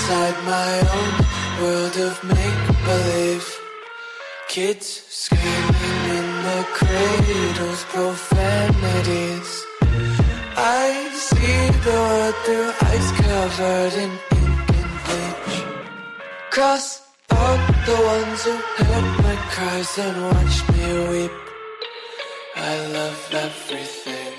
inside my own world of make-believe. Kids screaming in the cradles, profanities. I see the world through ice covered in ink and bleach. Cross out the ones who heard my cries and watched me weep. I love everything.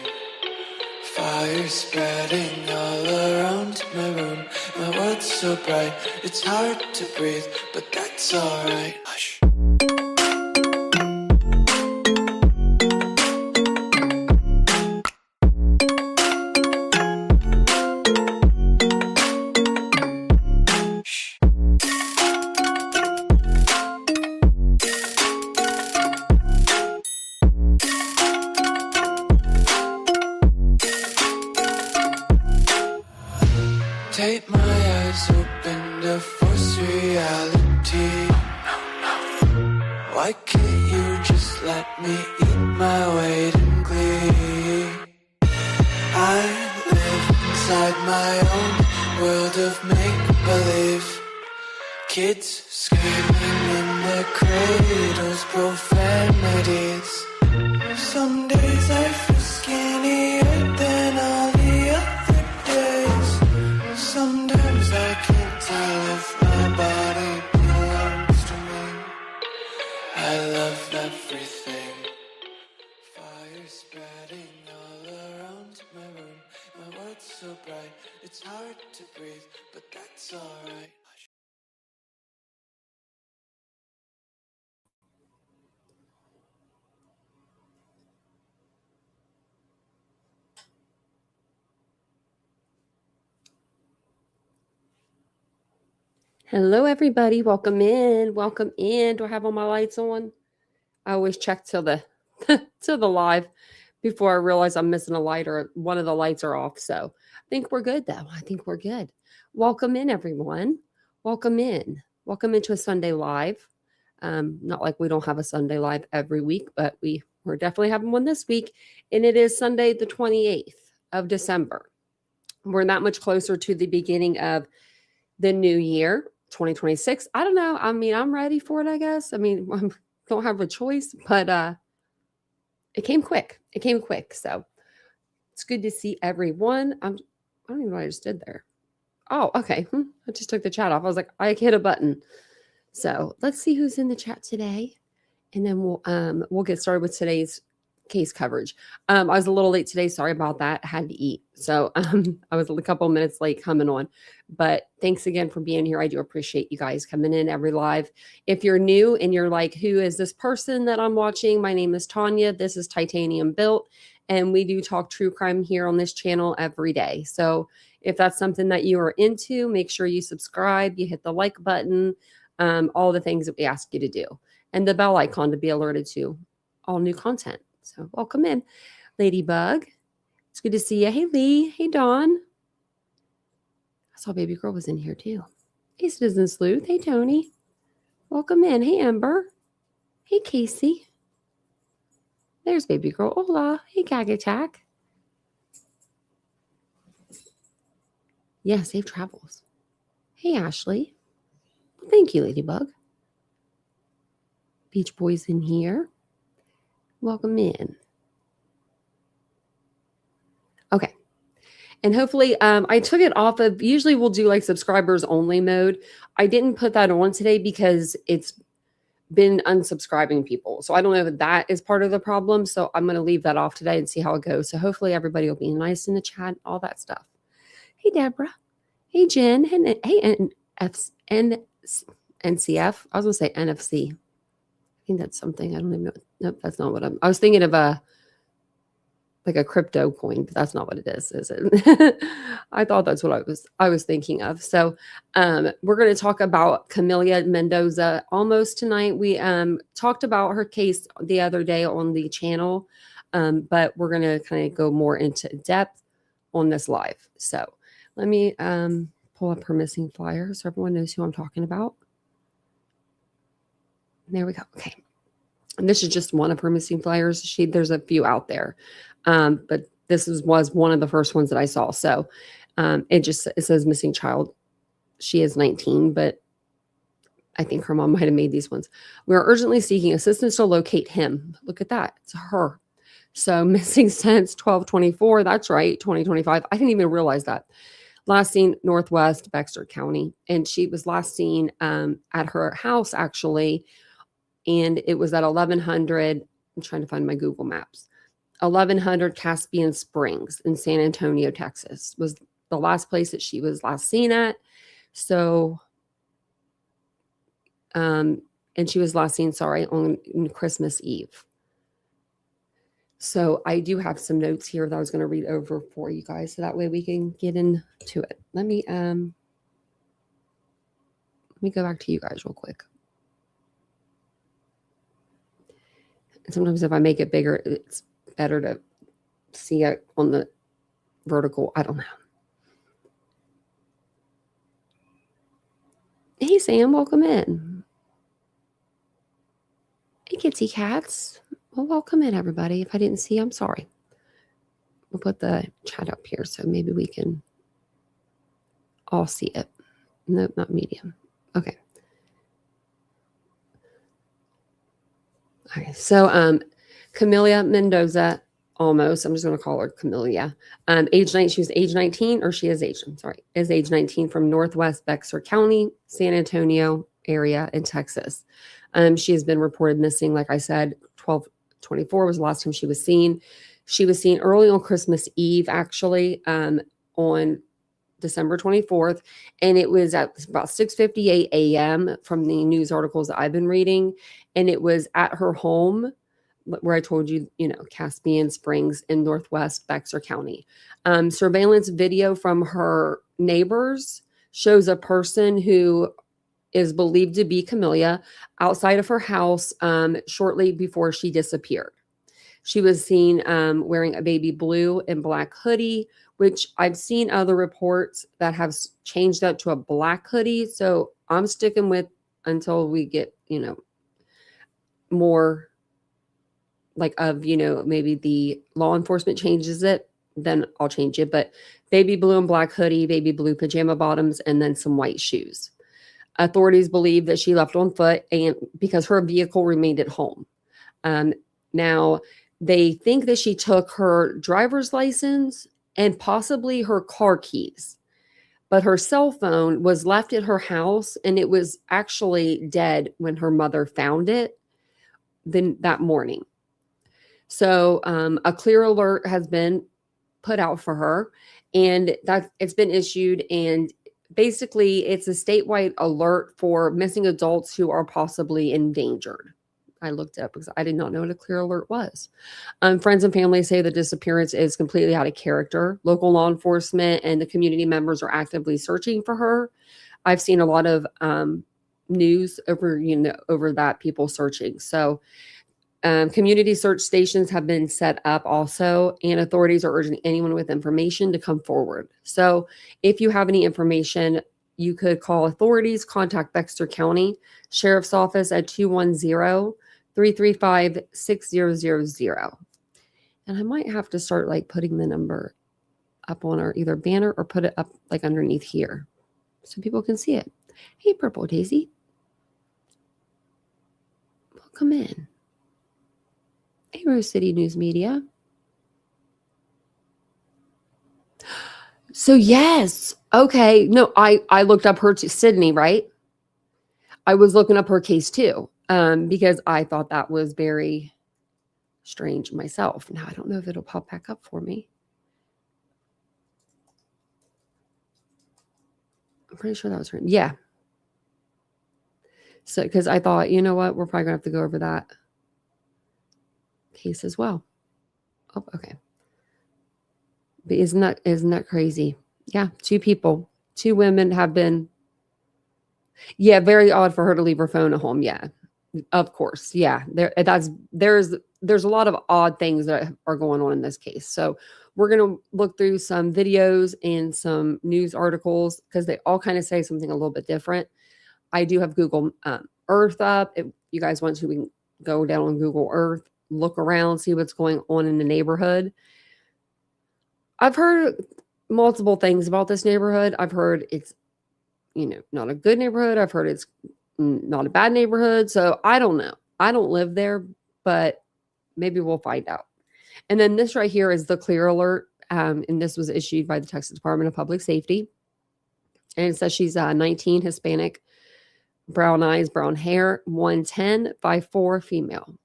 Fire spreading all around my room. My world's so bright, it's hard to breathe, but that's alright. Hush. Take my eyes open to force reality. Why can't you just let me eat my weight in glee? I live inside my own world of make-believe. Kids screaming in their cradles, profanities. Some days I feel skinnier than all the other days. Sometimes I can't tell if my body belongs to me. I love everything. Fire spreading all around my room. My world's so bright, it's hard to breathe, but that's alright. Hello, everybody. Welcome in. Welcome in. Do I have all my lights on? I always check till the till the live before I realize I'm missing a light or one of the lights are off. So I think we're good, though. I think we're good. Welcome in, everyone. Welcome in. Welcome into a Sunday live. Not like we don't have a Sunday live every week, but we're definitely having one this week. And it is Sunday, the 28th of December. We're that much closer to the beginning of the new year. 2026. I don't know. I mean, I'm ready for it, I guess. I mean, I don't have a choice, but it came quick. It came quick. So it's good to see everyone. I don't even know what I just did there. Oh, okay. I just took the chat off. I was like, I hit a button. So let's see who's in the chat today. And then we'll get started with today's case coverage. I was a little late today. Sorry about that. I had to eat. So I was a couple of minutes late coming on. But thanks again for being here. I do appreciate you guys coming in every live. If you're new and you're like, who is this person that I'm watching? My name is Tanya. This is Titanium Built. And we do talk true crime here on this channel every day. So if that's something that you are into, make sure you subscribe, you hit the like button, all the things that we ask you to do. And the bell icon to be alerted to all new content. So welcome in, Ladybug. It's good to see you. Hey, Lee. Hey, Dawn. I saw Baby Girl was in here too. Hey, Citizen Sleuth. Hey, Tony. Welcome in. Hey, Ember. Hey, Casey. There's Baby Girl. Hola. Hey, Gag Attack. Yeah, safe travels. Hey, Ashley. Thank you, Ladybug. Beach Boys in here. Welcome in. Okay. And hopefully I took it off of, usually we'll do like subscribers only mode. I didn't put that on today because it's been unsubscribing people. So I don't know if that is part of the problem. So I'm going to leave that off today and see how it goes. So hopefully everybody will be nice in the chat, all that stuff. Hey, Deborah. Hey, Jen. Hey, NCF. I was going to say NFC. I think that's something. I don't even know. Nope, that's not what I was thinking of like a crypto coin, but that's not what it is it? I thought that's what I was thinking of. So we're going to talk about Camila Mendoza Olmos tonight. We talked about her case the other day on the channel, but we're going to kind of go more into depth on this live. So let me pull up her missing flyer so everyone knows who I'm talking about. There we go. Okay. And this is just one of her missing flyers. There's a few out there. But this was one of the first ones that I saw. So it says missing child she is 19, but I think her mom might have made these ones. We are urgently seeking assistance to locate him. Look at that. It's her. So missing since 12/24. That's right, 2025. I didn't even realize that. Last seen Northwest Bexar County. And she was last seen at her house, actually. And it was at 1100. I'm trying to find my Google Maps. 1100 Caspian Springs in San Antonio, Texas was the last place that she was last seen at. So, and she was last seen, on Christmas Eve. So I do have some notes here that I was going to read over for you guys, so that way we can get into it. Let me go back to you guys real quick. And sometimes if I make it bigger, it's better to see it on the vertical. I don't know. Hey, Sam, welcome in. Hey, Kitsy Cats. Well, welcome in, everybody. If I didn't see, I'm sorry. We'll put the chat up here so maybe we can all see it. Nope, not medium. Okay. Okay, so Camila Mendoza, Olmos, I'm just going to call her Camila. Age 9, she was age 19, or she is age, I'm sorry, is age 19 from Northwest Bexar County, San Antonio area in Texas. She has been reported missing, like I said, 12/24 was the last time she was seen. She was seen early on Christmas Eve, actually, on December 24th, and it was at about 6:58 a.m. from the news articles that I've been reading, and it was at her home where I told you, Caspian Springs in Northwest Bexar County. Surveillance video from her neighbors shows a person who is believed to be Camila outside of her house shortly before she disappeared. She was seen wearing a baby blue and black hoodie, which I've seen other reports that have changed that to a black hoodie. So I'm sticking with until we get, more like of, maybe the law enforcement changes it, then I'll change it. But baby blue and black hoodie, baby blue pajama bottoms, and then some white shoes. Authorities believe that she left on foot and because her vehicle remained at home. Now, they think that she took her driver's license and possibly her car keys, but her cell phone was left at her house and it was actually dead when her mother found it that morning. So a clear alert has been put out for her, and that it's been issued, and basically it's a statewide alert for missing adults who are possibly endangered. I looked it up because I did not know what a clear alert was. Friends and family say the disappearance is completely out of character. Local law enforcement and the community members are actively searching for her. I've seen a lot of news over that, people searching. So community search stations have been set up also, and authorities are urging anyone with information to come forward. So if you have any information, you could call authorities, contact Bexar County Sheriff's Office at 210-335-6000. And I might have to start putting the number up on our either banner or put it up underneath here so people can see it. Hey, Purple Daisy. Welcome in. Hey, Rose City News Media. So yes. Okay. No, I looked up her Sydney, right? I was looking up her case too, because I thought that was very strange myself. Now I don't know if it'll pop back up for me. I'm pretty sure that was her. Yeah. So, because I thought, you know what, we're probably gonna have to go over that case as well. Oh, okay. But isn't that crazy? Yeah, two women have been. Yeah, very odd for her to leave her phone at home. Yeah, of course. Yeah, there's a lot of odd things that are going on in this case. So we're gonna look through some videos and some news articles because they all kind of say something a little bit different. I do have Google Earth up. If you guys want to, we can go down on Google Earth, look around, see what's going on in the neighborhood. I've heard multiple things about this neighborhood. I've heard it's, not a good neighborhood. I've heard it's not a bad neighborhood. So I don't know. I don't live there, but maybe we'll find out. And then this right here is the clear alert. And this was issued by the Texas Department of Public Safety. And it says she's 19, Hispanic, brown eyes, brown hair, 110, 5'4", female.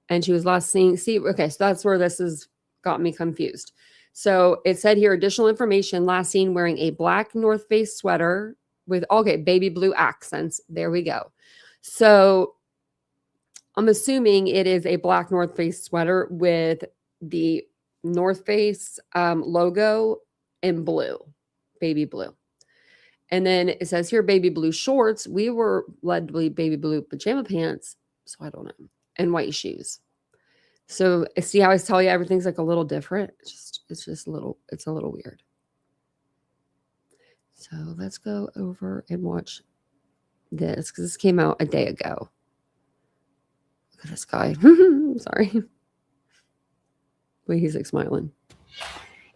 And she was last seen. Okay, so that's where this has got me confused. So it said here, additional information, last seen wearing a black North Face sweater with, baby blue accents. There we go. So I'm assuming it is a black North Face sweater with the North Face logo in blue, baby blue. And then it says here, baby blue shorts. We were led to believe baby blue pajama pants. So I don't know. And white shoes. So see how I tell you everything's like a little different? It's a little weird. So let's go over and watch this because this came out a day ago. Look at this guy. Sorry. Wait, he's like smiling.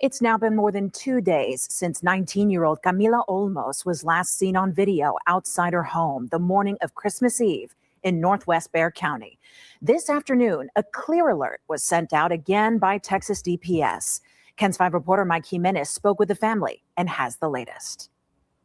It's now been more than 2 days since 19-year-old Camila Olmos was last seen on video outside her home the morning of Christmas Eve in Northwest Bexar County. This afternoon, a clear alert was sent out again by Texas DPS. KENS 5 reporter Mike Jimenez spoke with the family and has the latest.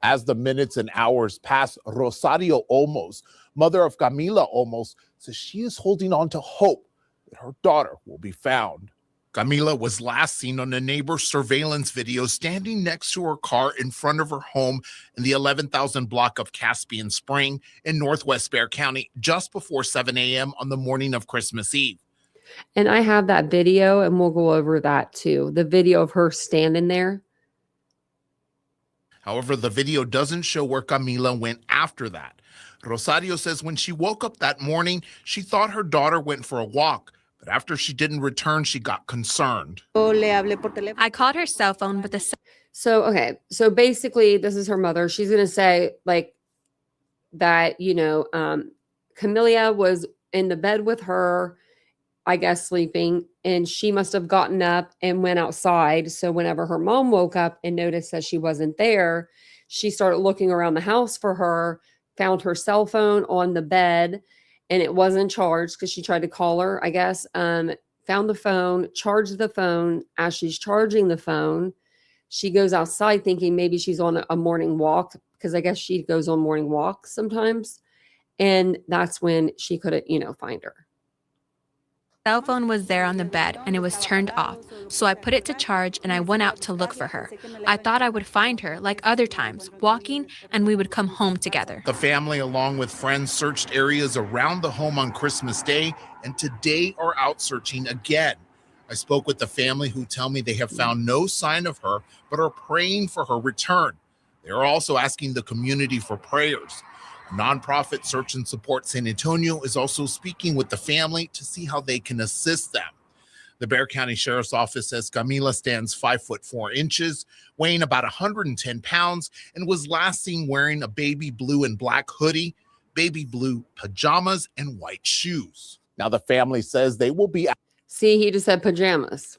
As the minutes and hours pass, Rosario Olmos, mother of Camila Olmos, says she is holding on to hope that her daughter will be found. Camila was last seen on a neighbor's surveillance video standing next to her car in front of her home in the 11,000 block of Caspian Spring in Northwest Bexar County just before 7 a.m. on the morning of Christmas Eve. And I have that video, and we'll go over that too. The video of her standing there. However, the video doesn't show where Camila went after that. Rosario says when she woke up that morning, she thought her daughter went for a walk. But after she didn't return, she got concerned. I called her cell phone, but So basically, this is her mother. She's going to say like that, Camila was in the bed with her, I guess, sleeping, and she must have gotten up and went outside. So whenever her mom woke up and noticed that she wasn't there, she started looking around the house for her, found her cell phone on the bed, and it wasn't charged because she tried to call her, I guess. Found the phone, charged the phone. As she's charging the phone, she goes outside thinking maybe she's on a morning walk because I guess she goes on morning walks sometimes. And that's when she couldn't, find her. cell phone was there on the bed and it was turned off. So I put it to charge and I went out to look for her. I thought I would find her like other times, walking, and we would come home together. The family, along with friends, searched areas around the home on Christmas Day and today are out searching again. I spoke with the family who tell me they have found no sign of her, but are praying for her return. They are also asking the community for prayers. Nonprofit Search and Support San Antonio is also speaking with the family to see how they can assist them. The Bexar County Sheriff's Office says Camila stands 5'4", weighing about 110 pounds, and was last seen wearing a baby blue and black hoodie, baby blue pajamas, and white shoes. Now the family says they will be... See, he just said pajamas.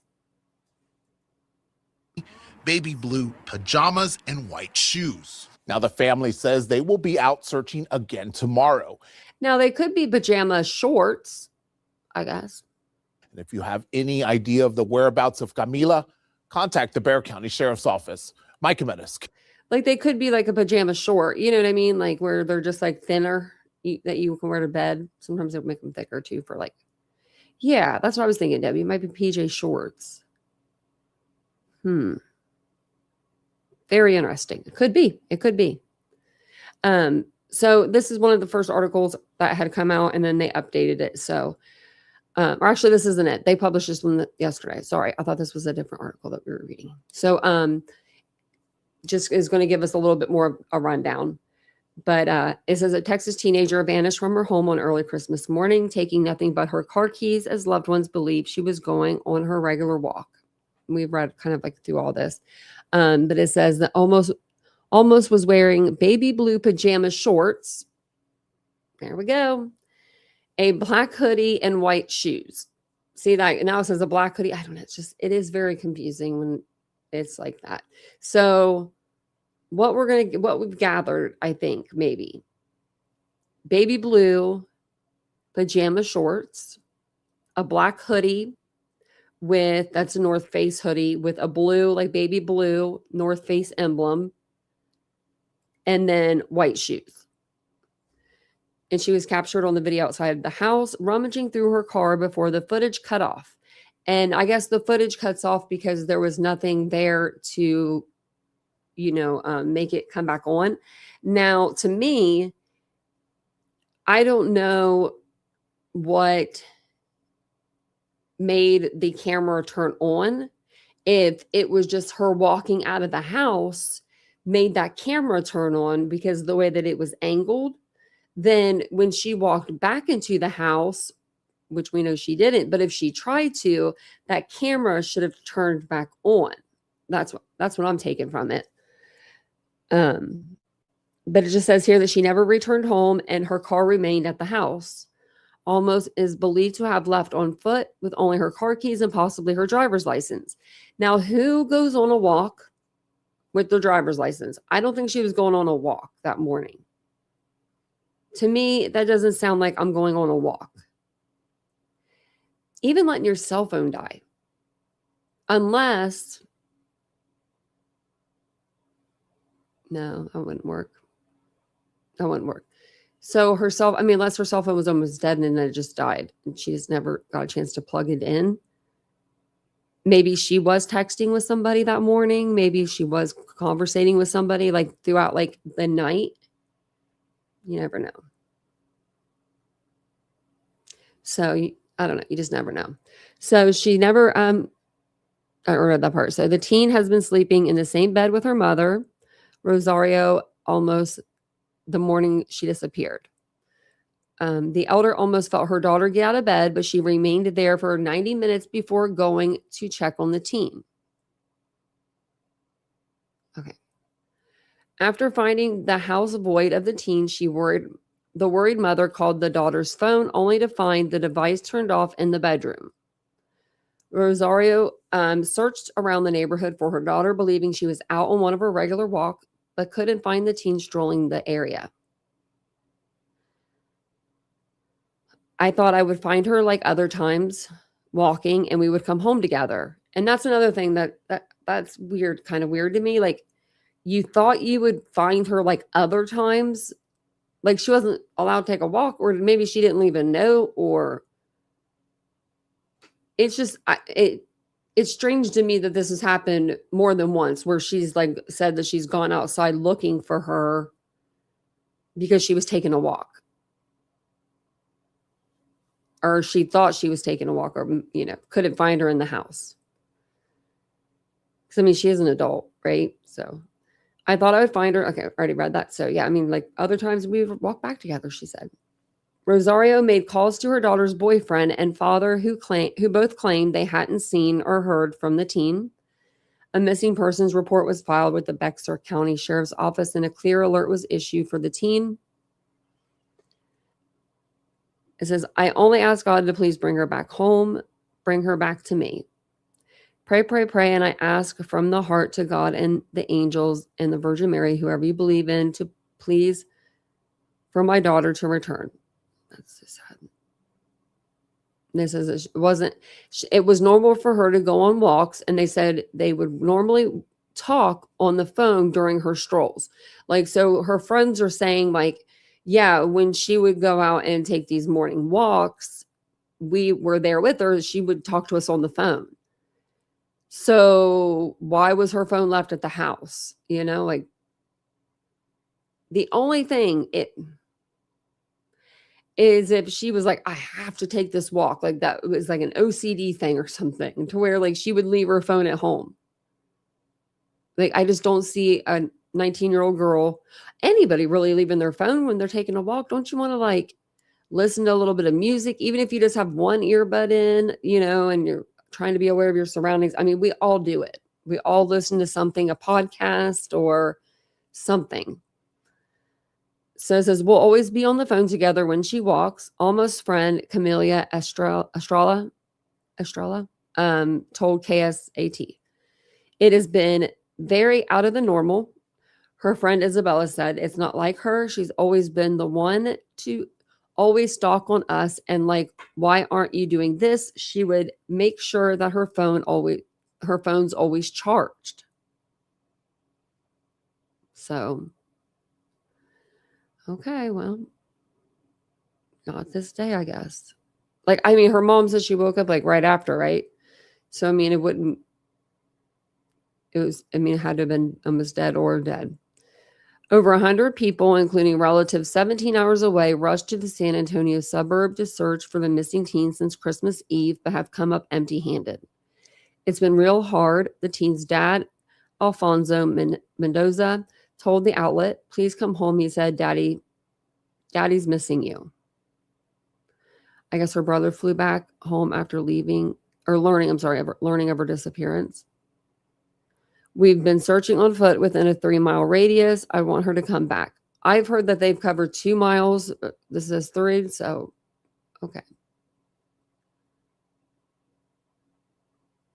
Baby blue pajamas and white shoes. Now, the family says they will be out searching again tomorrow. Now, they could be pajama shorts, I guess. And if you have any idea of the whereabouts of Camila, contact the Bexar County Sheriff's Office. Mike Jimenez. Like, they could be like a pajama short. You know what I mean? Like, where they're just like thinner that you can wear to bed. Sometimes they'll make them thicker, too, for like... Yeah, that's what I was thinking, Debbie. It might be PJ shorts. Very interesting. It could be. It could be. So this is one of the first articles that had come out, and then they updated it. So, or actually, this isn't it. They published this one yesterday. Sorry, I thought this was a different article that we were reading. So, just is going to give us a little bit more of a rundown. But it says a Texas teenager vanished from her home on early Christmas morning, taking nothing but her car keys, as loved ones believe she was going on her regular walk. We've read kind of like through all this. But it says that almost was wearing baby blue pajama shorts. There we go. A black hoodie and white shoes. See that now it says a black hoodie. I don't know. It is very confusing when it's like that. So what we've gathered, I think, maybe baby blue pajama shorts, a black hoodie that's a North Face hoodie with a blue, like baby blue North Face emblem, and then white shoes. And she was captured on the video outside the house, rummaging through her car before the footage cut off. And I guess the footage cuts off because there was nothing there to, make it come back on. Now, to me, I don't know what made the camera turn on. If it was just her walking out of the house made that camera turn on because the way that it was angled, then when she walked back into the house, which we know she didn't, but if she tried to, that camera should have turned back on. That's what I'm taking from it. But it just says here that she never returned home and her car remained at the house. Olmos is believed to have left on foot with only her car keys and possibly her driver's license. Now, who goes on a walk with their driver's license? I don't think she was going on a walk that morning. To me, that doesn't sound like I'm going on a walk. Even letting your cell phone die. Unless, no, that wouldn't work. That wouldn't work. So unless her cell phone was almost dead and then it just died and she just never got a chance to plug it in. Maybe she was texting with somebody that morning. Maybe she was conversating with somebody like throughout like the night. You never know. So I don't know. You just never know. So she never, I read that part. So the teen has been sleeping in the same bed with her mother, Rosario, almost the morning she disappeared. The elder almost felt her daughter get out of bed, but she remained there for 90 minutes before going to check on the teen. Okay. After finding the house void of the teen, the worried mother called the daughter's phone only to find the device turned off in the bedroom. Rosario searched around the neighborhood for her daughter, believing she was out on one of her regular walks, but couldn't find the teen strolling the area. I thought I would find her like other times walking and we would come home together. And that's another thing that's weird, kind of weird to me. Like you thought you would find her like other times, like she wasn't allowed to take a walk, or maybe she didn't leave a note, or it's just, it's strange to me that this has happened more than once where she's like said that she's gone outside looking for her because she was taking a walk. Or she thought she was taking a walk, or, couldn't find her in the house. Because, she is an adult, right? So I thought I would find her. Okay, I already read that. So, yeah, like other times we would walk back together, she said. Rosario made calls to her daughter's boyfriend and father who both claimed they hadn't seen or heard from the teen. A missing persons report was filed with the Bexar County Sheriff's Office and a clear alert was issued for the teen. It says, I only ask God to please bring her back home, bring her back to me. Pray, pray, pray, and I ask from the heart to God and the angels and the Virgin Mary, whoever you believe in, to please for my daughter to return. That's so sad. This is it was normal for her to go on walks, and they said they would normally talk on the phone during her strolls. Like, so her friends are saying, like, yeah, when she would go out and take these morning walks, we were there with her. She would talk to us on the phone. So why was her phone left at the house? Like the only thing is if she was like, I have to take this walk. Like that was like an OCD thing or something to where like she would leave her phone at home. Like, I just don't see a 19-year-old girl, anybody really leaving their phone when they're taking a walk. Don't you want to like listen to a little bit of music, even if you just have one earbud in, and you're trying to be aware of your surroundings? We all do it. We all listen to something, a podcast or something. So it says, we'll always be on the phone together when she walks. Almost friend Camila Estrella told KSAT. It has been very out of the normal. Her friend Isabella said, it's not like her. She's always been the one to always stalk on us and like, why aren't you doing this? She would make sure that her phone's always charged. So, okay, well, not this day, I guess. Like, I mean, her mom said she woke up like right after, right? So, I mean, it had to have been almost dead or dead. Over 100 people, including relatives 17 hours away, rushed to the San Antonio suburb to search for the missing teen since Christmas Eve, but have come up empty-handed. It's been real hard. The teen's dad, Alfonso Mendoza, told the outlet, please come home. He said, Daddy's missing you. I guess her brother flew back home after learning of her disappearance. We've been searching on foot within a 3-mile radius. I want her to come back. I've heard that they've covered 2 miles. This is 3, so okay.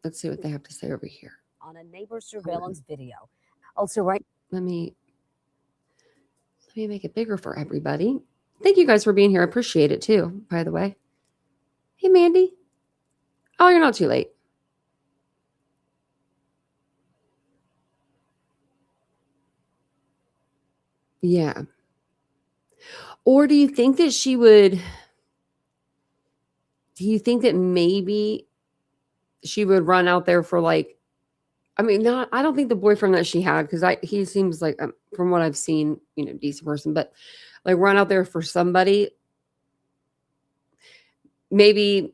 Let's see what they have to say over here. On a neighbor surveillance video. Also, right. Let me make it bigger for everybody. Thank you guys for being here. I appreciate it too, by the way. Hey, Mandy. Oh, you're not too late. Yeah. Or do you think that maybe she would run out there for like, I don't think the boyfriend that she had, because he seems like, from what I've seen, decent person, but like run out there for somebody. Maybe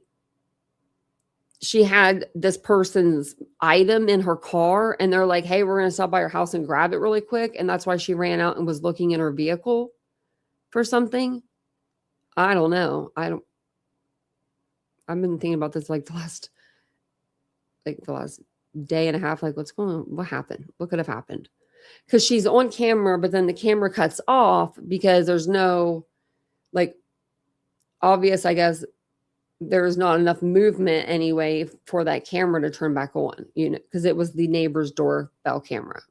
she had this person's item in her car and they're like, hey, we're going to stop by your house and grab it really quick. And that's why she ran out and was looking in her vehicle for something. I don't know. I've been thinking about this like the last day and a half. Like, what's going on? What happened? What could have happened? Because she's on camera, but then the camera cuts off because there's no, like, obvious, I guess, there's not enough movement anyway for that camera to turn back on, because it was the neighbor's doorbell camera.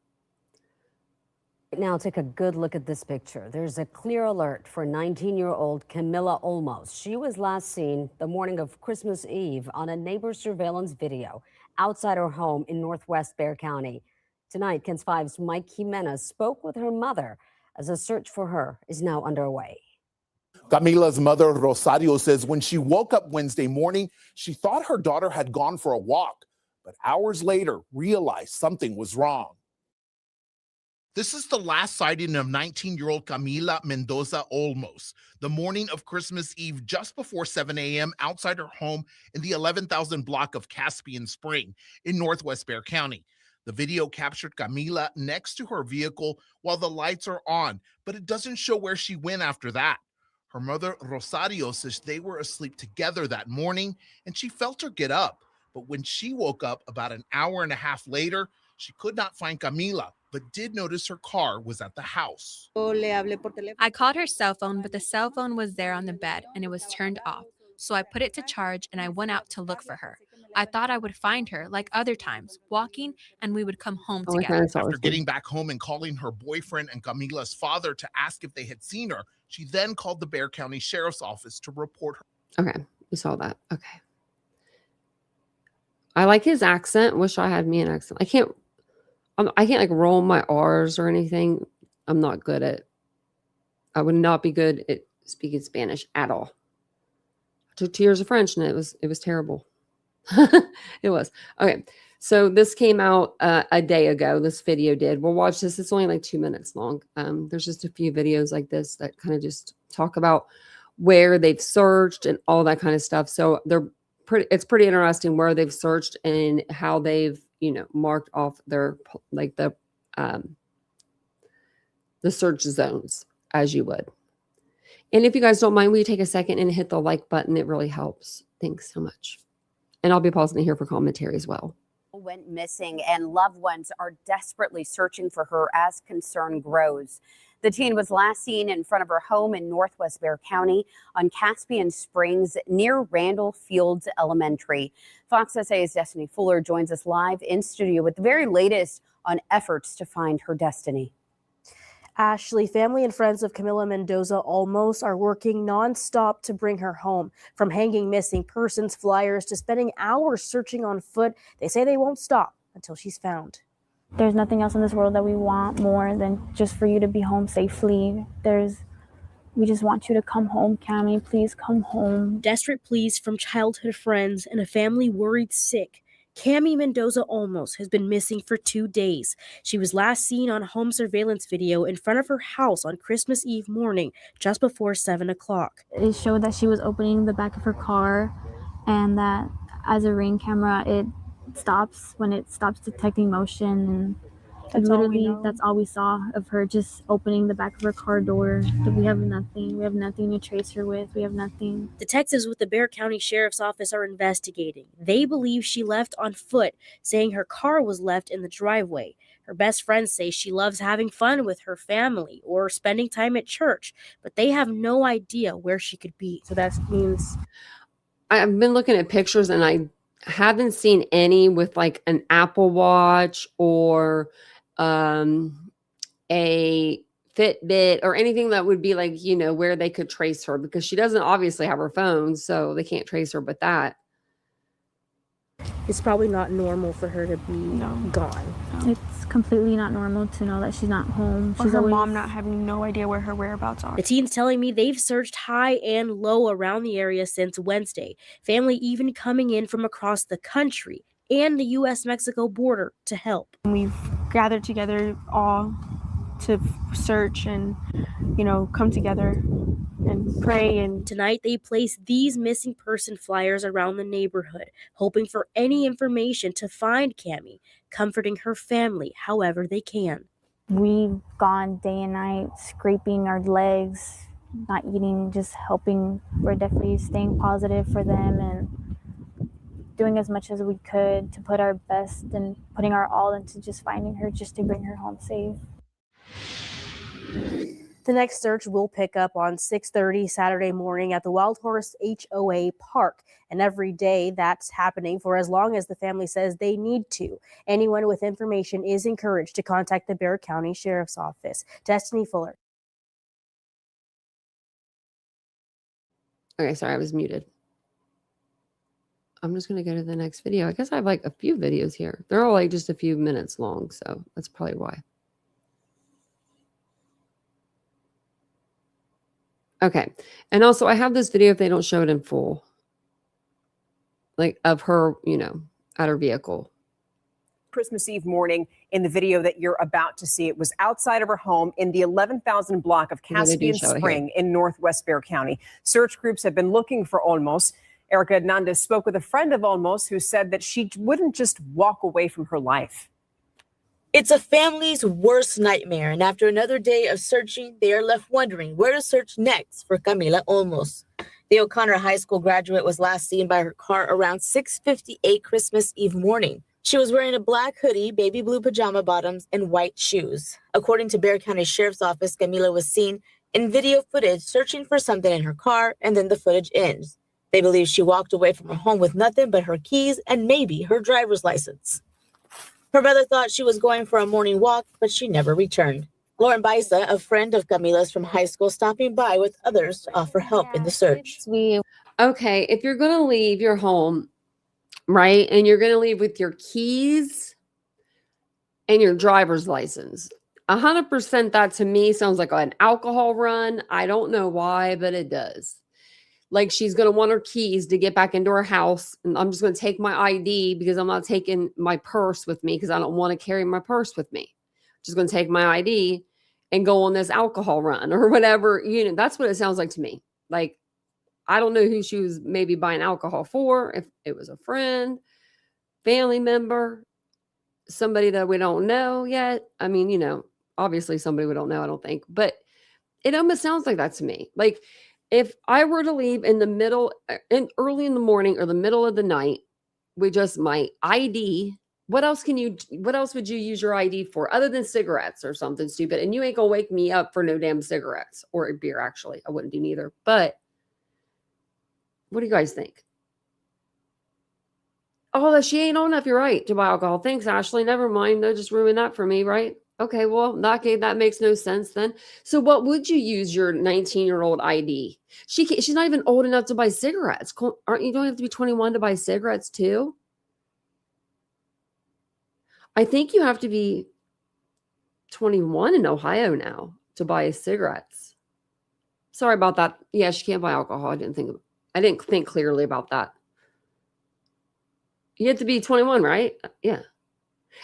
Now take a good look at this picture. There's a clear alert for 19-year-old Camila Olmos. She was last seen the morning of Christmas Eve on a neighbor's surveillance video outside her home in Northwest Bexar County. Tonight, KENS 5's Mike Jimenez spoke with her mother as a search for her is now underway. Camila's mother, Rosario, says when she woke up Wednesday morning, she thought her daughter had gone for a walk, but hours later realized something was wrong. This is the last sighting of 19-year-old Camila Mendoza Olmos, the morning of Christmas Eve just before 7 a.m. outside her home in the 11,000 block of Caspian Spring in Northwest Bexar County. The video captured Camila next to her vehicle while the lights are on, but it doesn't show where she went after that. Her mother, Rosario, says they were asleep together that morning and she felt her get up. But when she woke up about an hour and a half later, she could not find Camila, but did notice her car was at the house. I called her cell phone, but the cell phone was there on the bed and it was turned off. So I put it to charge and I went out to look for her. I thought I would find her like other times, walking, and we would come home together. After getting back home and calling her boyfriend and Camila's father to ask if they had seen her, she then called the Bexar County Sheriff's Office to report her. Okay, we saw that. Okay. I like his accent. Wish I had me an accent. I can't like roll my R's or anything. I'm not good at. I would not be good at speaking Spanish at all. I took 2 years of French and it was terrible. It was. Okay. So this came out a day ago. This video did. We'll watch this. It's only like 2 minutes long. There's just a few videos like this that kind of just talk about where they've searched and all that kind of stuff. So it's pretty interesting where they've searched and how they've, marked off their, like the search zones as you would. And if you guys don't mind, will you take a second and hit the like button? It really helps. Thanks so much. And I'll be pausing it here for commentary as well. Went missing and loved ones are desperately searching for her as concern grows. The teen was last seen in front of her home in Northwest Bexar County on Caspian Springs near Randall Fields Elementary. Fox SA's Destiny Fuller joins us live in studio with the very latest on efforts to find her destiny. Ashley, family and friends of Camila Mendoza Olmos are working nonstop to bring her home. From hanging missing persons flyers to spending hours searching on foot, they say they won't stop until she's found. There's nothing else in this world that we want more than just for you to be home safely. We just want you to come home, Cami. Please come home. Desperate pleas from childhood friends and a family worried sick. Cami Mendoza Olmos has been missing for 2 days. She was last seen on home surveillance video in front of her house on Christmas Eve morning, just before 7 o'clock. It showed that she was opening the back of her car, and that as a Ring camera, it stops when it stops detecting motion. And that's all we saw of her, just opening the back of her car door. We have nothing. We have nothing to trace her with. We have nothing. Detectives with the Bexar County Sheriff's Office are investigating. They believe she left on foot, saying her car was left in the driveway. Her best friends say she loves having fun with her family or spending time at church, but they have no idea where she could be. So that means I've been looking at pictures and I haven't seen any with like an Apple Watch or a Fitbit or anything that would be like, where they could trace her, because she doesn't obviously have her phone, so they can't trace her with that. it's probably not normal for her to be gone. It's completely not normal to know that she's not home. Or She's her always mom not having no idea where her whereabouts are. The teens telling me they've searched high and low around the area since Wednesday. Family even coming in from across the country and the U.S.-Mexico border to help. We've gathered together all to search and, come together and pray. And tonight they placed these missing person flyers around the neighborhood, hoping for any information to find Cami, comforting her family however they can. We've gone day and night, scraping our legs, not eating, just helping. We're definitely staying positive for them and doing as much as we could to put our best and putting our all into just finding her, just to bring her home safe. The next search will pick up on 6:30 Saturday morning at the Wild Horse HOA Park. And every day that's happening for as long as the family says they need to. Anyone with information is encouraged to contact the Bexar County Sheriff's Office. Destiny Fuller. Okay, sorry, I was muted. I'm just going to go to the next video. I guess I have like a few videos here. They're all like just a few minutes long, so that's probably why. Okay. And also I have this video if they don't show it in full. Like of her, at her vehicle. Christmas Eve morning in the video that you're about to see. It was outside of her home in the 11,000 block of Caspian Spring in northwest Bexar County. Search groups have been looking for Olmos. Erica Hernandez spoke with a friend of Olmos who said that she wouldn't just walk away from her life. It's a family's worst nightmare, and after another day of searching, they are left wondering where to search next for Camila Olmos. The O'Connor High School graduate was last seen by her car around 6:58 Christmas Eve morning. She was wearing a black hoodie, baby blue pajama bottoms, and white shoes. According to Bexar County Sheriff's Office, Camila was seen in video footage searching for something in her car, and then the footage ends. They believe she walked away from her home with nothing but her keys and maybe her driver's license. Her brother thought she was going for a morning walk, but she never returned. Lauren Baisa, a friend of Camila's from high school, stopping by with others to offer help in the search. Okay, if you're going to leave your home, right, and you're going to leave with your keys and your driver's license, 100% that to me sounds like an alcohol run. I don't know why, but it does. Like she's going to want her keys to get back into her house. And I'm just going to take my ID because I'm not taking my purse with me because I don't want to carry my purse with me. Just going to take my ID and go on this alcohol run or whatever. That's what it sounds like to me. Like, I don't know who she was maybe buying alcohol for. If it was a friend, family member, somebody that we don't know yet. I mean, obviously somebody we don't know, I don't think. But it almost sounds like that to me. Like, if I were to leave in the middle and early in the morning or the middle of the night with just my ID, what else would you use your ID for other than cigarettes or something stupid? And you ain't gonna wake me up for no damn cigarettes or a beer. Actually, I wouldn't do neither. But what do you guys think? Oh, she ain't old enough. You're right to buy alcohol. Thanks, Ashley. Never mind. They'll just ruin that for me, right? Okay, well, that makes no sense then. So what would you use your 19-year-old ID? She's not even old enough to buy cigarettes. Aren't you don't have to be 21 to buy cigarettes too? I think you have to be 21 in Ohio now to buy cigarettes. Sorry about that. Yeah, she can't buy alcohol. I didn't think clearly about that. You have to be 21, right? Yeah.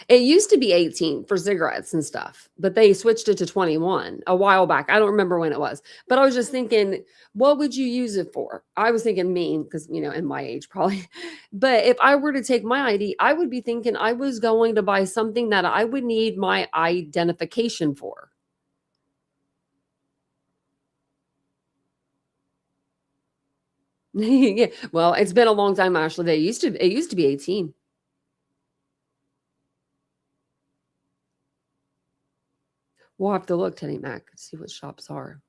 It used to be 18 for cigarettes and stuff, but they switched it to 21 a while back. I don't remember when it was, but I was just thinking, what would you use it for? I was thinking me, because, in my age probably. But if I were to take my ID, I would be thinking I was going to buy something that I would need my identification for. Yeah. Well, it's been a long time, Ashley. It used to be 18. We'll have to look, Teddy Mac, see what shops are.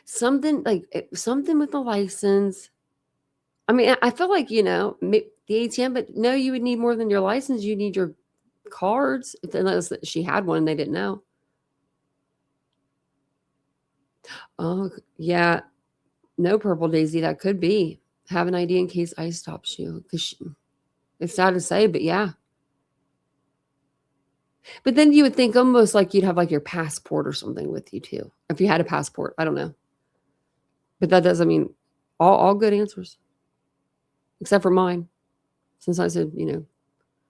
Something with the license. I mean, I feel like, the ATM, but no, you would need more than your license. You need your cards, unless she had one and they didn't know. Oh, yeah. No, Purple Daisy, that could be. Have an ID in case ICE stops you. It's sad to say, but yeah. But then you would think almost like you'd have like your passport or something with you too. If you had a passport, I don't know. But that doesn't mean all good answers. Except for mine. Since I said,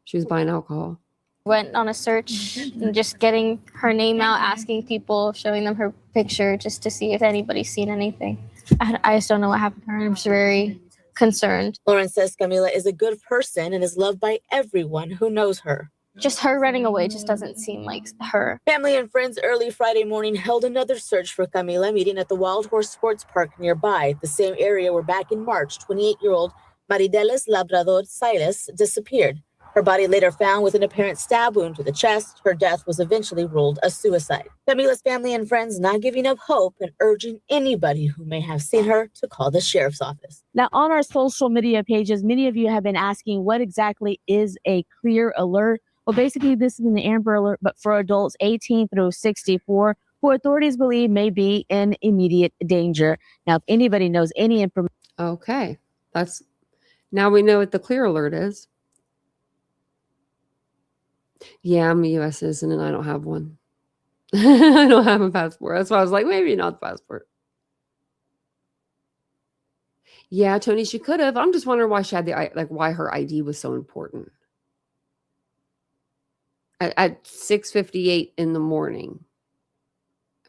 she was buying alcohol. Went on a search and just getting her name out, asking people, showing them her picture just to see if anybody's seen anything. I just don't know what happened to her. I'm just very concerned. Lauren says Camila is a good person and is loved by everyone who knows her. Just her running away just doesn't seem like her. Family and friends early Friday morning held another search for Camila, meeting at the Wild Horse Sports Park nearby, the same area where back in March, 28-year-old Marideles Labrador Silas disappeared. Her body later found with an apparent stab wound to the chest. Her death was eventually ruled a suicide. Camila's family and friends not giving up hope and urging anybody who may have seen her to call the sheriff's office. Now, on our social media pages, many of you have been asking what exactly is a clear alert. Well, basically, this is an Amber Alert, but for adults 18 through 64, who authorities believe may be in immediate danger. Now, if anybody knows any information. Okay. Now we know what the Clear Alert is. Yeah, I'm a U.S. citizen and I don't have one. I don't have a passport. That's why I was like, maybe not the passport. Yeah, Tony, she could have. I'm just wondering why she had why her ID was so important. At 6:58 in the morning.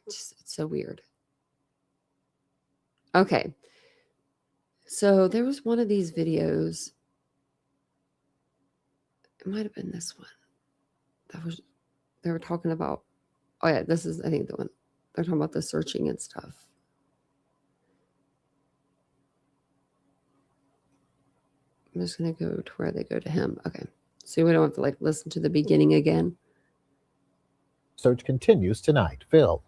It's so weird. Okay. So there was one of these videos. It might have been this one. They were talking about, oh yeah, this is, I think, the one. They're talking about the searching and stuff. I'm just going to go to where they go to him. Okay. So we don't have to listen to the beginning again. Search continues tonight. Phil.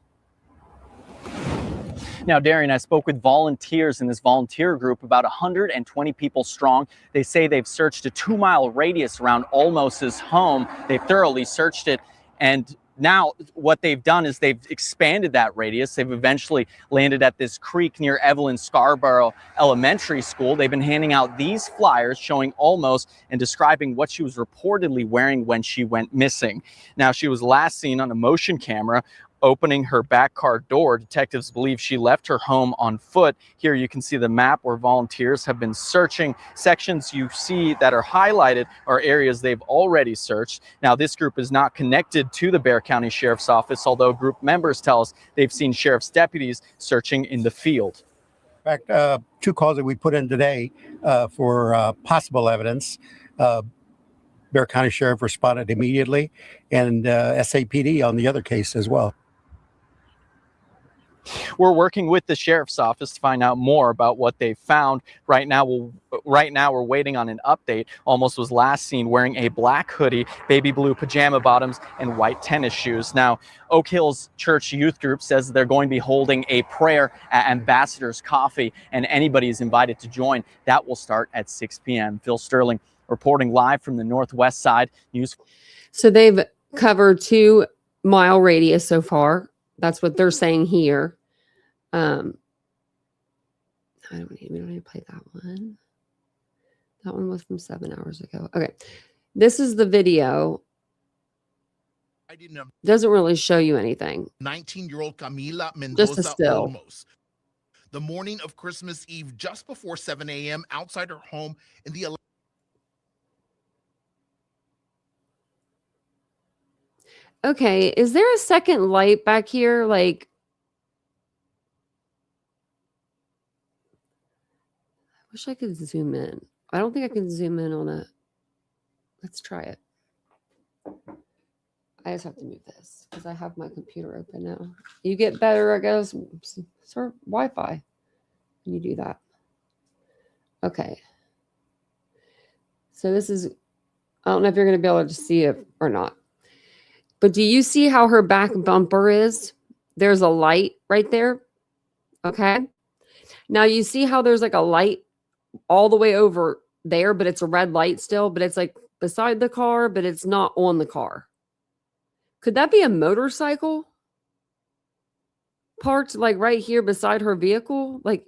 Now, Darian, I spoke with volunteers in this volunteer group, about 120 people strong. They say they've searched a 2-mile radius around Olmos's home. They've thoroughly searched it. And now what they've done is they've expanded that radius. They've eventually landed at this creek near Evelyn Scarborough Elementary School. They've been handing out these flyers showing Olmos and describing what she was reportedly wearing when she went missing. Now, she was last seen on a motion camera opening her back car door. Detectives believe she left her home on foot. Here you can see the map where volunteers have been searching. Sections you see that are highlighted are areas they've already searched. Now, this group is not connected to the Bexar County Sheriff's Office, although group members tell us they've seen sheriff's deputies searching in the field. In fact, 2 calls that we put in today for possible evidence. Bexar County Sheriff responded immediately, and SAPD on the other case as well. We're working with the sheriff's office to find out more about what they found. Right now we're waiting on an update. Olmos was last seen wearing a black hoodie, baby blue pajama bottoms, and white tennis shoes. Now, Oak Hills Church Youth Group says they're going to be holding a prayer at Ambassador's Coffee, and anybody is invited to join. That will start at 6 p.m. Phil Sterling reporting live from the Northwest Side News. So they've cover 2-mile radius so far. That's what they're saying here. We don't need to play that one. That one was from 7 hours ago. Okay. This is the video. I didn't know. Doesn't really show you anything. 19-year-old Camila Just a Mendoza still. Olmos. The morning of Christmas Eve, just before 7 a.m., outside her home in the... Okay, is there a second light back here? Like, I wish I could zoom in. I don't think I can zoom in on it. Let's try it. I just have to move this because I have my computer open now. You get better, I guess, sort of Wi-Fi when you do that. Okay. So this is, I don't know if you're going to be able to see it or not. But do you see how her back bumper is? There's a light right there. Okay. Now you see how there's like a light all the way over there, but it's a red light still, but it's like beside the car, but it's not on the car. Could that be a motorcycle parked like right here beside her vehicle? Like,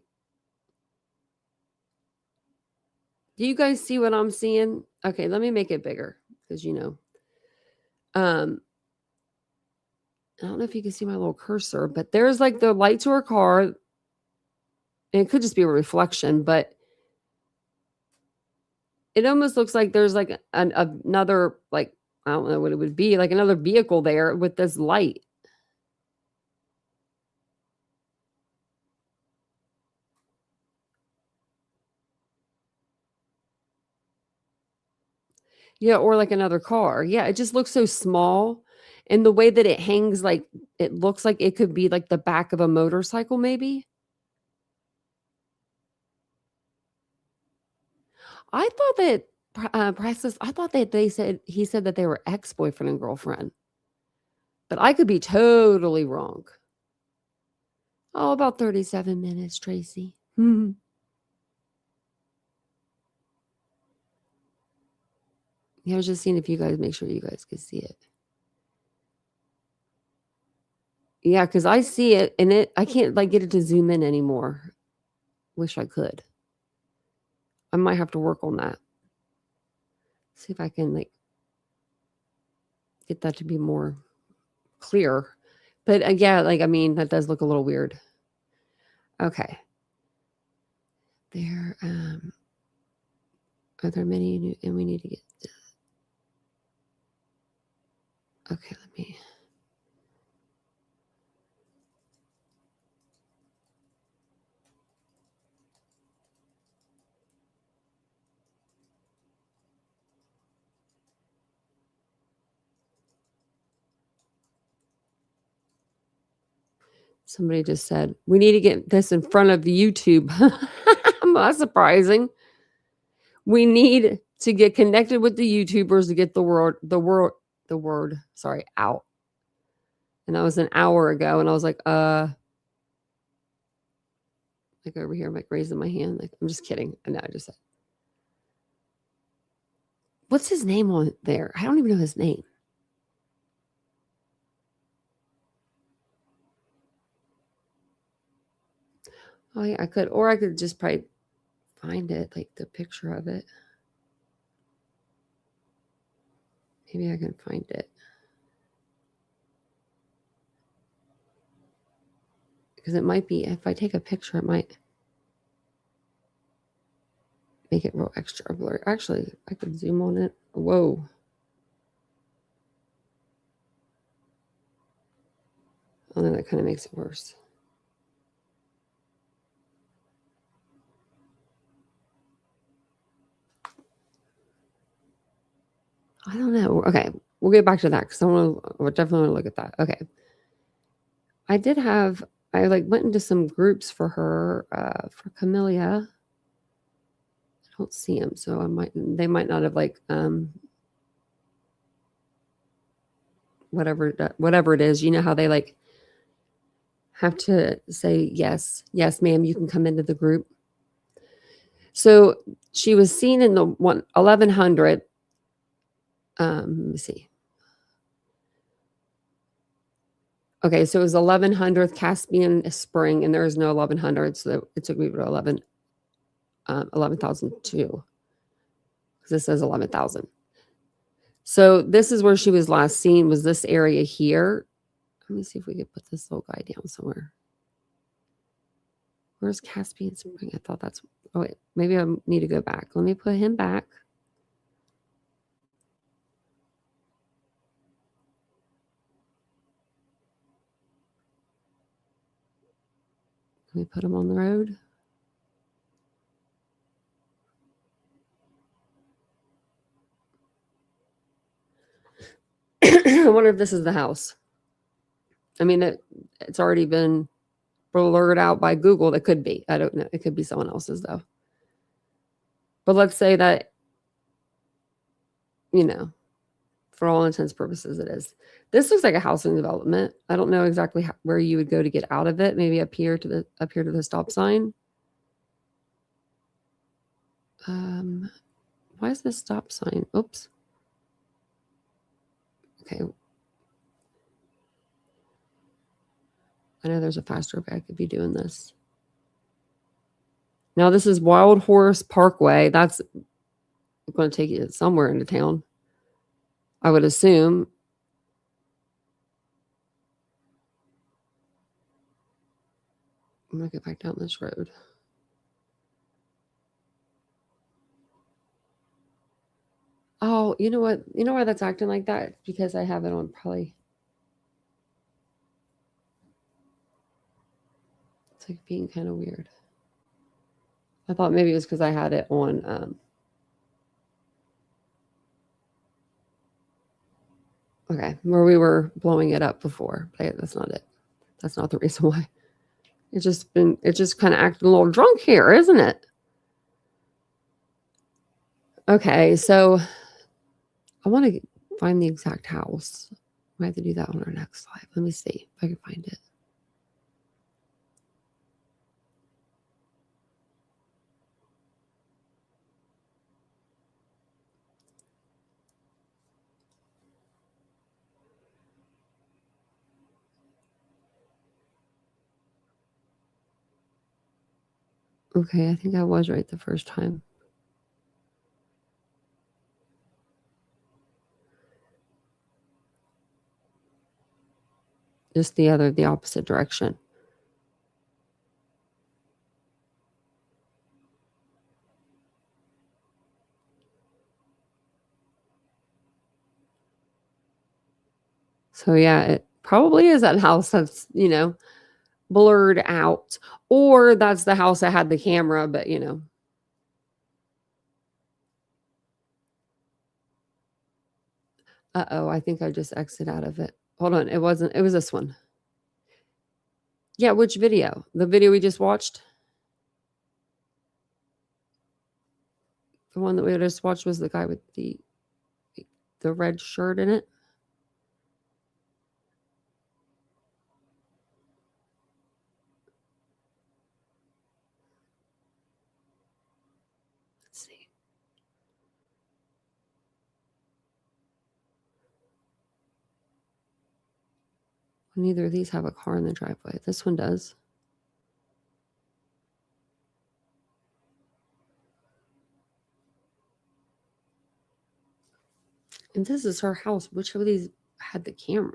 do you guys see what I'm seeing? Okay, let me make it bigger because I don't know if you can see my little cursor, but there's like the light to her car. And it could just be a reflection, but it almost looks like there's like another, like, I don't know what it would be, like another vehicle there with this light. Yeah, or like another car. Yeah, it just looks so small. And the way that it hangs, like, it looks like it could be like the back of a motorcycle, maybe. I thought that I thought that he said that they were ex-boyfriend and girlfriend. But I could be totally wrong. Oh, about 37 minutes, Tracy. Yeah, I was just seeing if you guys, make sure you guys could see it. Yeah, because I see it and I can't like get it to zoom in anymore. Wish I could. I might have to work on that. See if I can like get that to be more clear. But yeah, like, I mean, that does look a little weird. Okay. There, are there many new, and we need to get, okay, let me. Somebody just said, we need to get this in front of YouTube. That's surprising. We need to get connected with the YouTubers to get the word, out. And that was an hour ago. And I was like over here, I'm like raising my hand. Like, I'm just kidding. And I just said, what's his name on there? I don't even know his name. Oh yeah, I could just probably find it, like the picture of it. Maybe I can find it. Because it might be, if I take a picture, it might make it real extra blurry. Actually, I could zoom on it. Whoa. Oh, no, that kind of makes it worse. I don't know. Okay, we'll get back to that because I definitely want to look at that. Okay. I like went into some groups for her, for Camila. I don't see them, so they might not have like, whatever it is, you know how they like have to say, yes, ma'am, you can come into the group. So she was seen in the 1100. Let me see. Okay, so it was 1100th Caspian Spring, and there is no 1100, so it took me to 11,002. Because this says 11,000. So this is where she was last seen, was this area here. Let me see if we could put this little guy down somewhere. Where's Caspian Spring? I thought that's... Oh, wait. Maybe I need to go back. Let me put him back. Let me put him on the road. I wonder if this is the house. I mean, it's already been blurred out by Google. That could be. I don't know. It could be someone else's, though. But let's say that, you know, for all intents and purposes, it is. This looks like a housing development. I don't know exactly where you would go to get out of it. Maybe up here to the stop sign. Why is this stop sign? Oops. Okay. I know there's a faster way I could be doing this. Now this is Wild Horse Parkway. That's going to take you somewhere into town, I would assume. I'm going to get back down this road. Oh, you know what? You know why that's acting like that? Because I have it on probably... It's like being kind of weird. I thought maybe it was because I had it on... Okay, where we were blowing it up before. But that's not it. That's not the reason why. It's just kind of acting a little drunk here, isn't it? Okay, so I want to find the exact house. I have to do that on our next slide. Let me see if I can find it. Okay, I think I was right the first time. Just the opposite direction. So yeah, it probably is that house that's, you know, blurred out. Or that's the house that had the camera, but you know. Uh-oh, I think I just exited out of it. Hold on, it was this one. Yeah, which video? The video we just watched? The one that we just watched was the guy with the red shirt in it. Let's see. Neither of these have a car in the driveway. This one does. And this is her house. Which of these had the camera?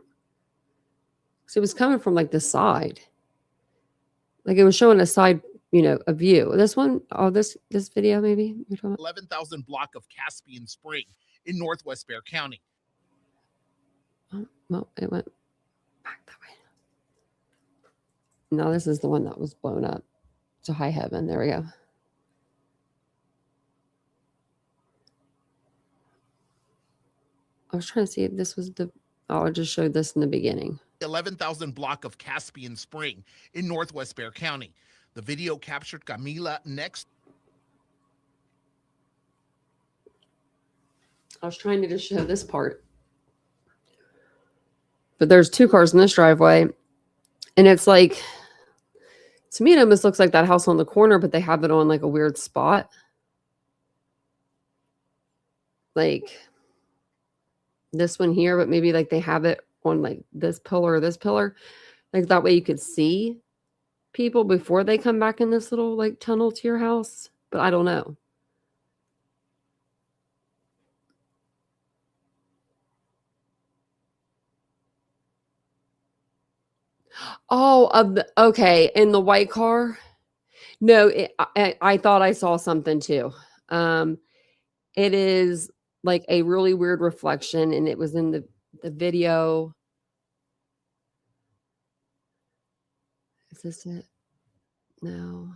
So it was coming from like the side. Like it was showing a side, you know, a view. This one, oh, this video maybe? 11,000 block of Caspian Spring in Northwest Bexar County. Oh, well, it went back that way. No, this is the one that was blown up to high heaven. There we go. I was trying to see if this was the... Oh, I just showed this in the beginning. 11,000 block of Caspian Spring in Northwest Bexar County. The video captured Camila next. I was trying to just show this part. But there's two cars in this driveway. And it's like... To me, it almost looks like that house on the corner, but they have it on like a weird spot. Like... This one here, but maybe like they have it on like this pillar or this pillar. Like that way you could see people before they come back in this little like tunnel to your house. But I don't know. Oh, okay, in the white car. No, I thought I saw something too. It is like a really weird reflection, and it was in the video. Is this it? No.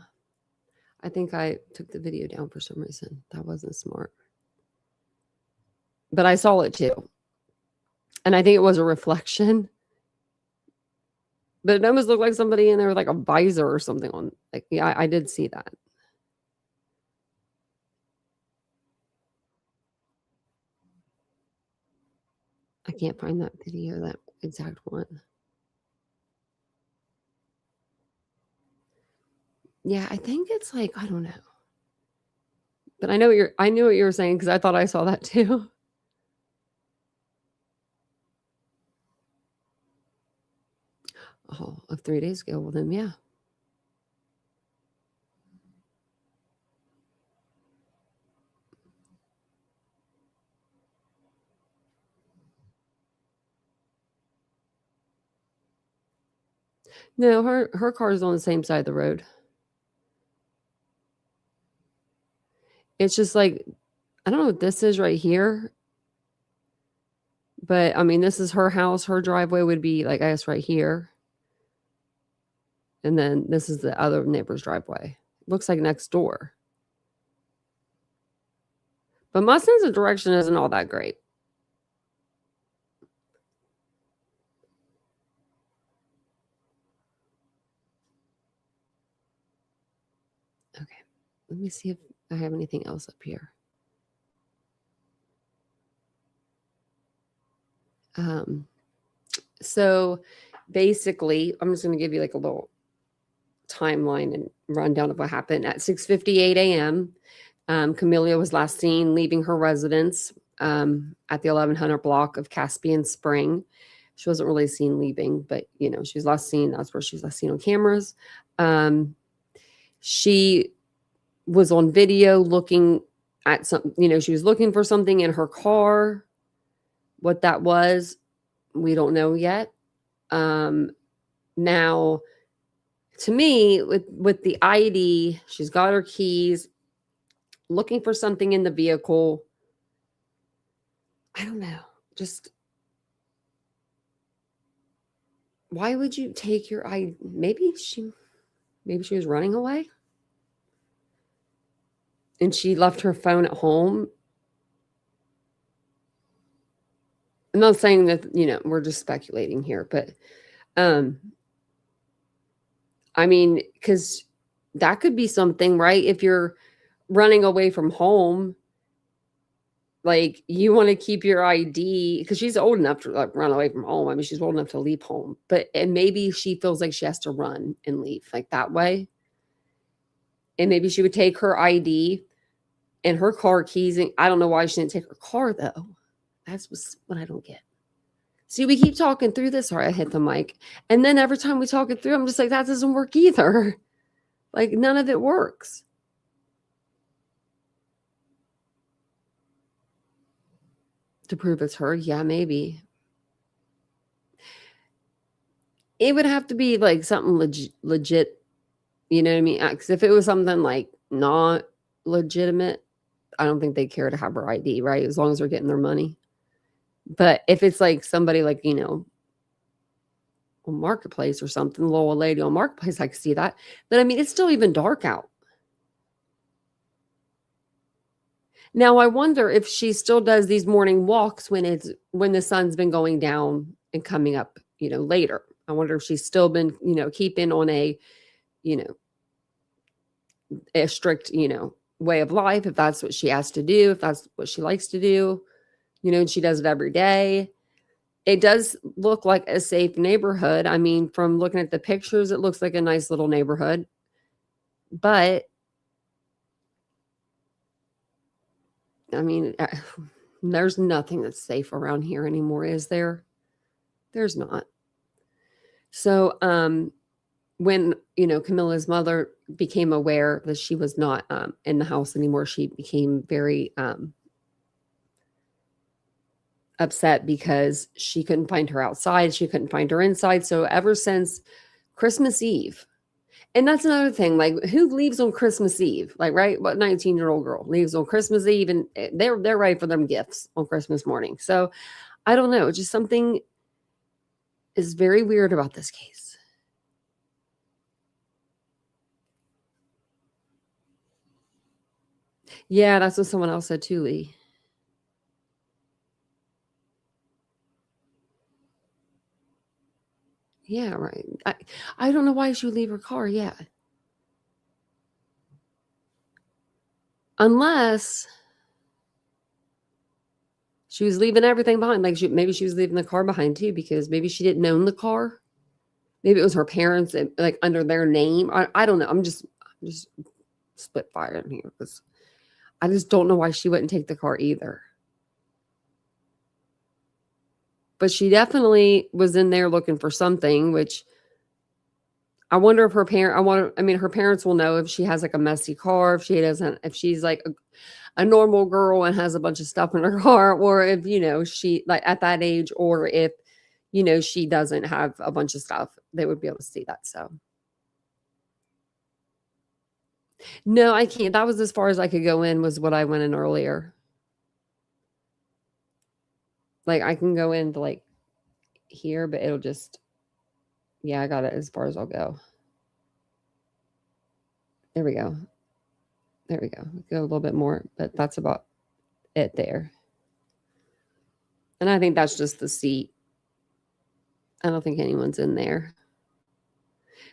I think I took the video down for some reason. That wasn't smart. But I saw it too. And I think it was a reflection. But it almost looked like somebody in there with like a visor or something on. Like, yeah, I did see that. I can't find that video, that exact one. Yeah, I think it's like, I don't know. But I knew what you were saying because I thought I saw that too. Oh, of 3 days ago. Well, then, yeah. No, her car is on the same side of the road. It's just like, I don't know what this is right here. But, I mean, this is her house. Her driveway would be, like, I guess, right here. And then this is the other neighbor's driveway. Looks like next door. But my sense of direction isn't all that great. Okay. Let me see if I have anything else up here. So basically, I'm just going to give you like a little timeline and rundown of what happened. At 6:58 a.m., Camila was last seen leaving her residence at the 1100 block of Caspian Spring. She wasn't really seen leaving, but, you know, she was last seen. That's where she was last seen on cameras. She was on video looking at some, you know, she was looking for something in her car. What that was, we don't know yet. Now, to me, with the ID, she's got her keys, looking for something in the vehicle. I don't know. Just why would you take your ID? Maybe she was running away. And she left her phone at home. I'm not saying that, you know, we're just speculating here, but I mean, because that could be something, right? If you're running away from home, like you want to keep your ID because she's old enough to like run away from home. I mean, she's old enough to leave home, and maybe she feels like she has to run and leave like that way. And maybe she would take her ID and her car keys. And I don't know why she didn't take her car though. That's what I don't get. See, we keep talking through this. Sorry, I hit the mic. And then every time we talk it through, I'm just like, that doesn't work either. Like, none of it works. To prove it's her? Yeah, maybe. It would have to be like something legit. You know what I mean? Because if it was something like not legitimate, I don't think they care to have her ID, right? As long as they're getting their money. But if it's like somebody like, you know, on Marketplace or something, little lady on Marketplace, I could see that. But I mean, it's still even dark out. Now I wonder if she still does these morning walks when the sun's been going down and coming up, you know, later. I wonder if she's still been, you know, keeping on a, you know, a strict, you know, way of life, if that's what she has to do, if that's what she likes to do, you know, and she does it every day. It does look like a safe neighborhood. I mean, from looking at the pictures, it looks like a nice little neighborhood. But, I mean, there's nothing that's safe around here anymore, is there? There's not. So when, Camilla's mother became aware that she was not in the house anymore, she became very upset because she couldn't find her outside. She couldn't find her inside. So ever since Christmas Eve, and that's another thing, like who leaves on Christmas Eve? Like, right? What 19-year-old girl leaves on Christmas Eve and they're ready for them gifts on Christmas morning. So I don't know. Just something is very weird about this case. Yeah, that's what someone else said too, Lee. Yeah, right. I don't know why she would leave her car. Yeah. Unless she was leaving everything behind. Like maybe she was leaving the car behind too, because maybe she didn't own the car. Maybe it was her parents, like under their name. I don't know. I'm just split fire in here because I just don't know why she wouldn't take the car either. But she definitely was in there looking for something, which I wonder if her her parents will know if she has like a messy car, if she's like a normal girl and has a bunch of stuff in her car, or if, she like at that age, or if, she doesn't have a bunch of stuff, they would be able to see that. So no, I can't. That was as far as I could go in, was what I went in earlier. Like I can go into like here, but it'll just, yeah, I got it as far as I'll go. There we go. There we go. Go a little bit more, but that's about it there. And I think that's just the seat. I don't think anyone's in there.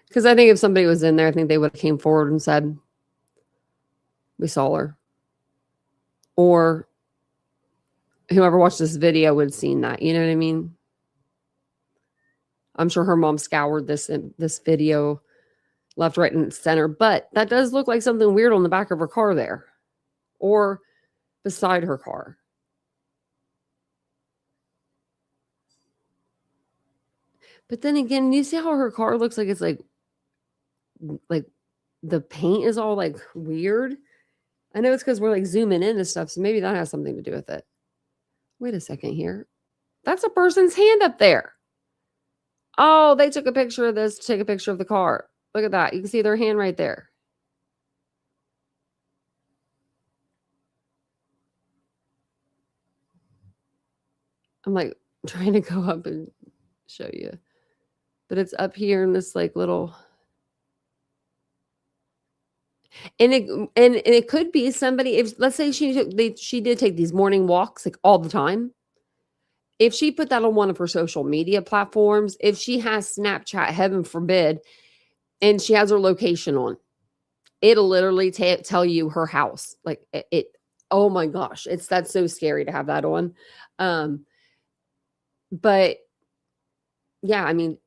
Because I think if somebody was in there, I think they would have came forward and said, we saw her. Or whoever watched this video would have seen that. You know what I mean? I'm sure her mom scoured this video left, right, and center. But that does look like something weird on the back of her car there. Or beside her car. But then again, you see how her car looks like it's like the paint is all like weird. I know it's because we're like zooming in and stuff, so maybe that has something to do with it. Wait a second here. That's a person's hand up there. Oh, they took a picture of this to take a picture of the car. Look at that. You can see their hand right there. I'm like trying to go up and show you. But it's up here in this like little... And it could be somebody, if let's say she did take these morning walks like all the time. If she put that on one of her social media platforms, if she has Snapchat, heaven forbid, and she has her location on, it'll literally tell you her house. Like it oh my gosh, that's so scary to have that on. But yeah, I mean,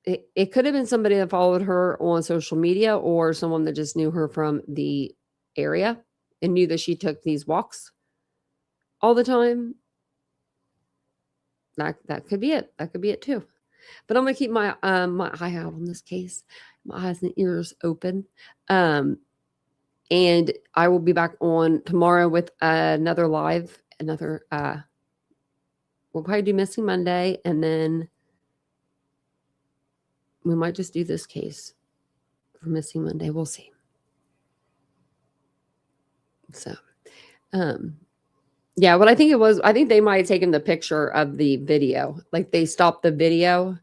it could have been somebody that followed her on social media, or someone that just knew her from the area and knew that she took these walks all the time. That could be it. That could be it too. But I'm gonna keep my my eye out on this case, my eyes and ears open. And I will be back on tomorrow with another live, we'll probably do Missing Monday, and then we might just do this case for Missing Monday. We'll see. So, yeah, what I think it was, I think they might have taken the picture of the video. Like they stopped the video.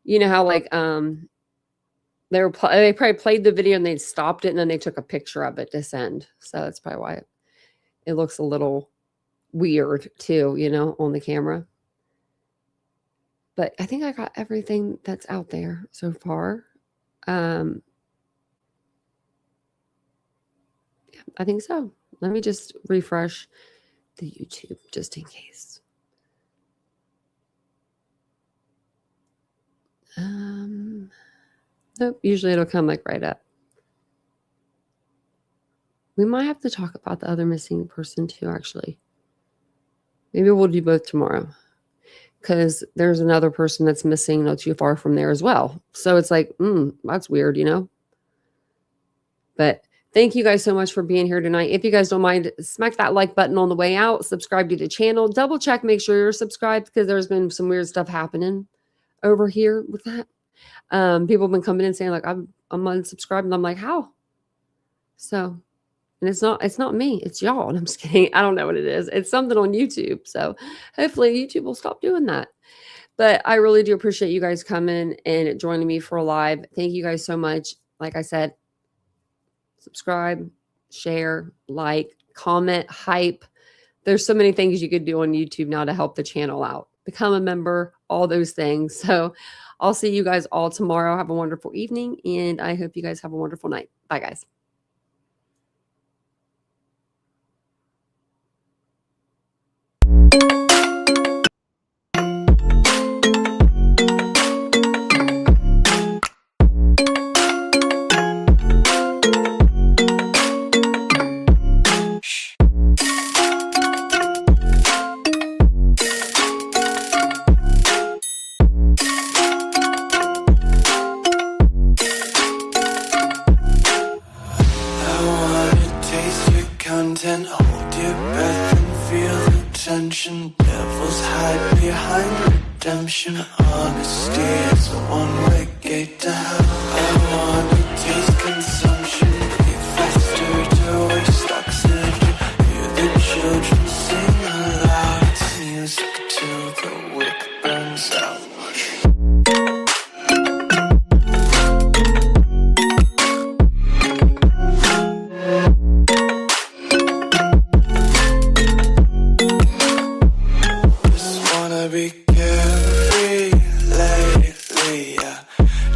You know how like they probably played the video and they stopped it and then they took a picture of it to send. So that's probably why it looks a little weird too, on the camera. But I think I got everything that's out there so far. Yeah, I think so. Let me just refresh the YouTube just in case. Nope, usually it'll come like right up. We might have to talk about the other missing person too, actually. Maybe we'll do both tomorrow. because there's another person that's missing not too far from there as well. So it's like, that's weird, you know? But thank you guys so much for being here tonight. If you guys don't mind, smack that like button on the way out, subscribe to the channel, double check, make sure you're subscribed, because there's been some weird stuff happening over here with that. People have been coming in saying like, I'm unsubscribed, and I'm like, how? So, and it's not me, it's y'all. And I'm just kidding. I don't know what it is. It's something on YouTube. So hopefully YouTube will stop doing that. But I really do appreciate you guys coming and joining me for a live. Thank you guys so much. Like I said, subscribe, share, like, comment, hype. There's so many things you could do on YouTube now to help the channel out. Become a member, all those things. So I'll see you guys all tomorrow. Have a wonderful evening, and I hope you guys have a wonderful night. Bye, guys. Content, hold your breath and feel the tension. Devils hide behind redemption. Honesty is a one-way gate to hell. I wanna taste consumption. Breathe faster to waste oxygen. Hear the children sing aloud. It's music till the wick burns out. Be carefree lately, yeah.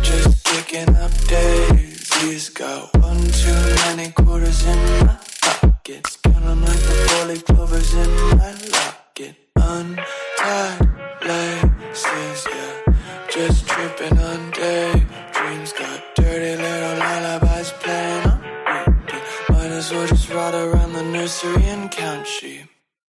Just picking up daisies. Got one too many quarters in my pockets. Count 'em like the four-leaf clovers in my locket. Untied laces, yeah. Just tripping on daydreams. Got dirty little lullabies playing on repeat. Might as well just ride around the nursery and count sheep.